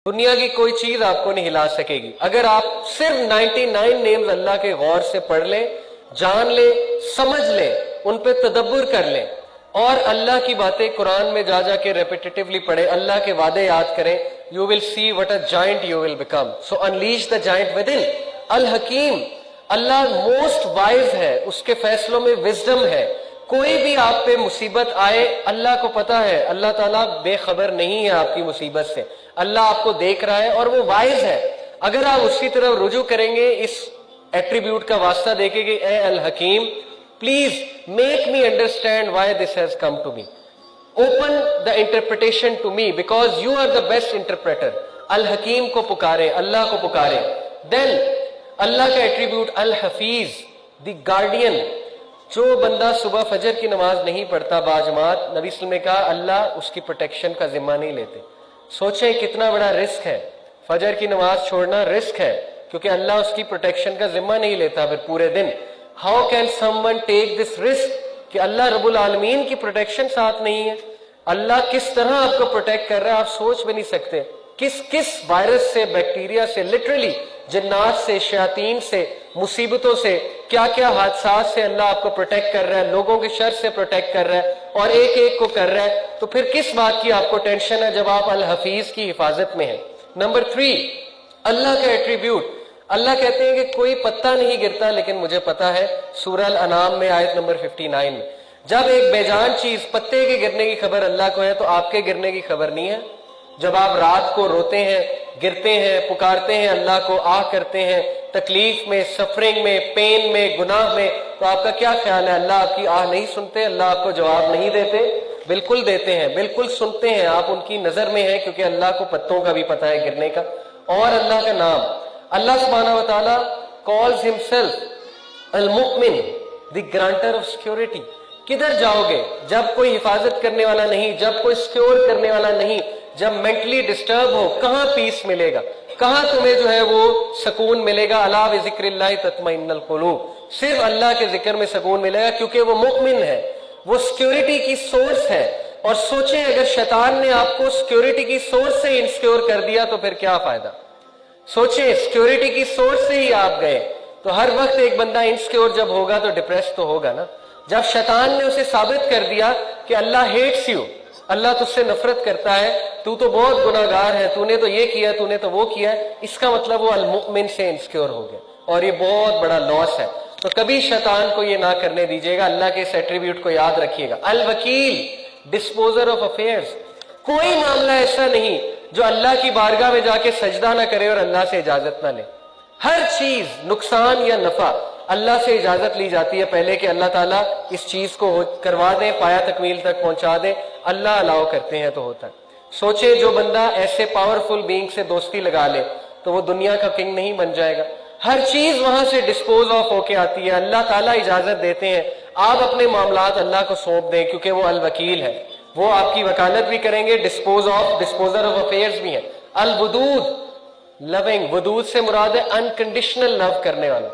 دنیا کی کوئی چیز آپ کو نہیں ہلا سکے گی اگر آپ صرف 99 نیمز اللہ کے غور سے پڑھ لیں، جان لیں، سمجھ لیں، ان پہ تدبر کر لیں اور اللہ کی باتیں قرآن میں جا جا کے ریپیٹیٹیولی پڑھیں، اللہ کے وعدے یاد کریں. You will see what a giant you will become. So unleash the giant within. الحکیم، اللہ موسٹ وائز ہے، اس کے فیصلوں میں وزڈم ہے. کوئی بھی آپ پہ مصیبت آئے اللہ کو پتا ہے، اللہ تعالیٰ بے خبر نہیں ہے آپ کی مصیبت سے، اللہ آپ کو دیکھ رہا ہے اور وہ وائز ہے. اگر آپ اس کی طرف رجوع کریں گے، اس ایٹریبیوٹ کا واسطہ دیکھیں گے، اے الحکیم please make me understand why this has come to me, open the interpretation to me because you are the best interpreter. الحکیم کو پکارے، اللہ کو پکارے. دین اللہ کا ایٹریبیوٹ الحفیظ، دی گارڈین. جو بندہ صبح فجر کی نماز نہیں پڑھتا باجماعت، نبی صلی اللہ علیہ وسلم نے کہا اللہ اس کی پروٹیکشن کا ذمہ نہیں لیتے. سوچیں کتنا بڑا رسک ہے، فجر کی نماز چھوڑنا رسک ہے کیونکہ اللہ اس کی پروٹیکشن کا ذمہ نہیں لیتا پھر پورے دن. How can someone take this risk کہ اللہ رب العالمین کی پروٹیکشن ساتھ نہیں ہے؟ اللہ کس طرح آپ کو پروٹیکٹ کر رہا ہے آپ سوچ بھی نہیں سکتے. کس وائرس سے، بیکٹیریا سے، لٹرلی جنات سے، شیاطین سے، مصیبتوں سے، کیا کیا حادثات سے اللہ آپ کو پروٹیکٹ کر رہا ہے، لوگوں کے شر سے پروٹیکٹ کر رہا ہے اور ایک ایک کو کر رہا ہے. تو پھر کس بات کی آپ کو ٹینشن ہے جب آپ الحفیظ کی حفاظت میں ہیں. نمبر 3، اللہ کا ایٹریبیوٹ. اللہ کہتے ہیں کہ کوئی پتہ نہیں گرتا لیکن مجھے پتا ہے. سورہ الانعام میں آیت نمبر 59 میں جب ایک بے جان چیز پتے کے گرنے کی خبر اللہ کو ہے تو آپ کے گرنے کی خبر نہیں ہے؟ جب آپ رات کو روتے ہیں، گرتے ہیں، پکارتے ہیں اللہ کو، آہ کرتے ہیں تکلیف میں، سفرنگ میں، پین میں، گناہ میں، تو آپ کا کیا خیال ہے اللہ آپ کی آہ نہیں سنتے؟ اللہ آپ کو جواب نہیں دیتے؟ بالکل دیتے ہیں، بالکل سنتے ہیں. آپ ان کی نظر میں ہیں کیونکہ اللہ کو پتوں کا بھی پتہ ہے گرنے کا. اور اللہ کا نام، اللہ سبحانہ و تعالیٰ calls himself المؤمن، دی گرانٹر آف سیکورٹی. کدھر جاؤ گے جب کوئی حفاظت کرنے والا نہیں، جب کوئی سیکور کرنے والا نہیں، جب مینٹلی ڈسٹرب ہو، کہاں پیس ملے گا؟ کہاں تمہیں جو ہے وہ سکون ملے گا؟ الا بذکر اللہ تطمئن القلوب. صرف اللہ کے ذکر میں سکون ملے گا کیونکہ وہ مؤمن ہے، وہ سیکورٹی کی سورس ہے. اور سوچیں اگر شیطان نے آپ کو سیکورٹی کی سورس سے انسیکیور کر دیا تو پھر کیا فائدہ؟ سوچیں سیکورٹی کی سورس سے ہی آپ گئے تو ہر وقت ایک بندہ انسیکیور جب ہوگا تو ڈپریس تو ہوگا نا. جب شیطان نے اسے ثابت کر دیا کہ اللہ ہیٹس یو، اللہ تجھ سے نفرت کرتا ہے، تو بہت گناہ گار ہے، تو نے تو یہ کیا، تو نے تو وہ کیا، اس کا مطلب وہ المؤمن سے انسیکیور ہو گیا اور یہ بہت بڑا لاس ہے. تو کبھی شیطان کو یہ نہ کرنے دیجیے گا. اللہ کے اس ایٹریبیوٹ کو یاد رکھیے گا. الوکیل، ڈسپوزر آف افیئرز. کوئی معاملہ ایسا نہیں جو اللہ کی بارگاہ میں جا کے سجدہ نہ کرے اور اللہ سے اجازت نہ لے. ہر چیز نقصان یا نفع اللہ سے اجازت لی جاتی ہے پہلے کہ اللہ تعالیٰ اس چیز کو کروا دیں، پایا تکمیل تک پہنچا دیں. اللہ الاؤ کرتے ہیں تو ہوتا ہے. سوچے جو بندہ ایسے پاورفل بینگ سے دوستی لگا لے تو وہ دنیا کا کنگ نہیں بن جائے گا. ہر چیز وہاں سے ڈسپوز آف ہو کے آتی ہے، اللہ تعالیٰ اجازت دیتے ہیں. آپ اپنے معاملات اللہ کو سونپ دیں کیونکہ وہ الوکیل ہے، وہ آپ کی وکالت بھی کریں گے. ڈسپوزر آف افیئرز بھی ہیں. الودود، لونگ. ودود سے مراد ہے انکنڈیشنل لو کرنے والا.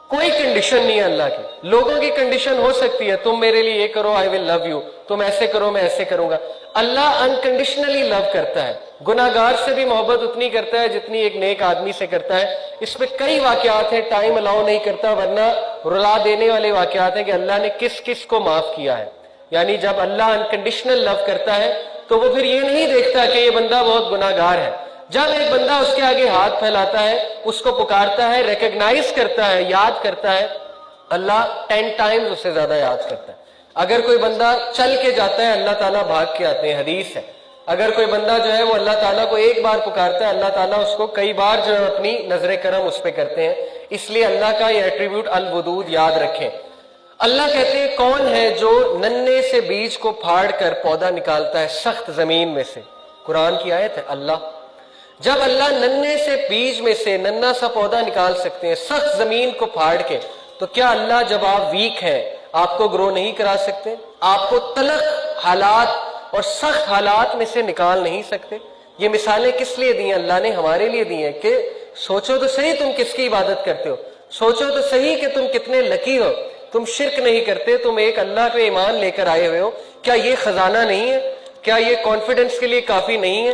کوئی کنڈیشن نہیں ہے اللہ کی. لوگوں کی کنڈیشن ہو سکتی ہے، تم میرے لیے یہ کرو آئی ول لو یو، تم ایسے کرو میں ایسے کروں گا. اللہ انکنڈیشنلی لو کرتا ہے. گناہ گار سے بھی محبت اتنی کرتا ہے جتنی ایک نیک آدمی سے کرتا ہے. اس میں کئی واقعات ہیں، ٹائم الاؤ نہیں کرتا ورنہ رلا دینے والے واقعات ہیں کہ اللہ نے کس کس کو معاف کیا ہے. یعنی جب اللہ انکنڈیشنل لو کرتا ہے تو وہ پھر یہ نہیں دیکھتا کہ یہ بندہ بہت گناہ گار ہے. جب ایک بندہ اس کے آگے ہاتھ پھیلاتا ہے، اس کو پکارتا ہے، ریکگنائز کرتا ہے، یاد کرتا ہے، اللہ 10 ٹائمز اسے زیادہ یاد کرتا ہے. اگر کوئی بندہ چل کے جاتا ہے اللہ تعالیٰ بھاگ کے آتے ہیں، حدیث ہے. اگر کوئی بندہ جو ہے وہ اللہ تعالیٰ کو ایک بار پکارتا ہے اللہ تعالیٰ اس کو کئی بار جو ہے اپنی نظر کرم اس پہ کرتے ہیں. اس لیے اللہ کا یہ ایٹریبیوٹ الودود یاد رکھیں. اللہ کہتے ہیں کون ہے جو ننھے سے بیج کو پھاڑ کر پودا نکالتا ہے سخت زمین میں سے. قرآن کی آیت ہے. اللہ جب اللہ ننھے سے بیج میں سے ننھا سا پودا نکال سکتے ہیں سخت زمین کو پھاڑ کے، تو کیا اللہ جب آپ ویک ہیں آپ کو گرو نہیں کرا سکتے؟ آپ کو تلخ حالات اور سخت حالات میں سے نکال نہیں سکتے؟ یہ مثالیں کس لیے دی ہیں؟ اللہ نے ہمارے لیے دی ہیں کہ سوچو تو صحیح تم کس کی عبادت کرتے ہو، سوچو تو صحیح کہ تم کتنے لکی ہو. تم شرک نہیں کرتے، تم ایک اللہ پہ ایمان لے کر آئے ہوئے ہو. کیا یہ خزانہ نہیں ہے؟ کیا یہ کانفیڈنس کے لیے کافی نہیں ہے؟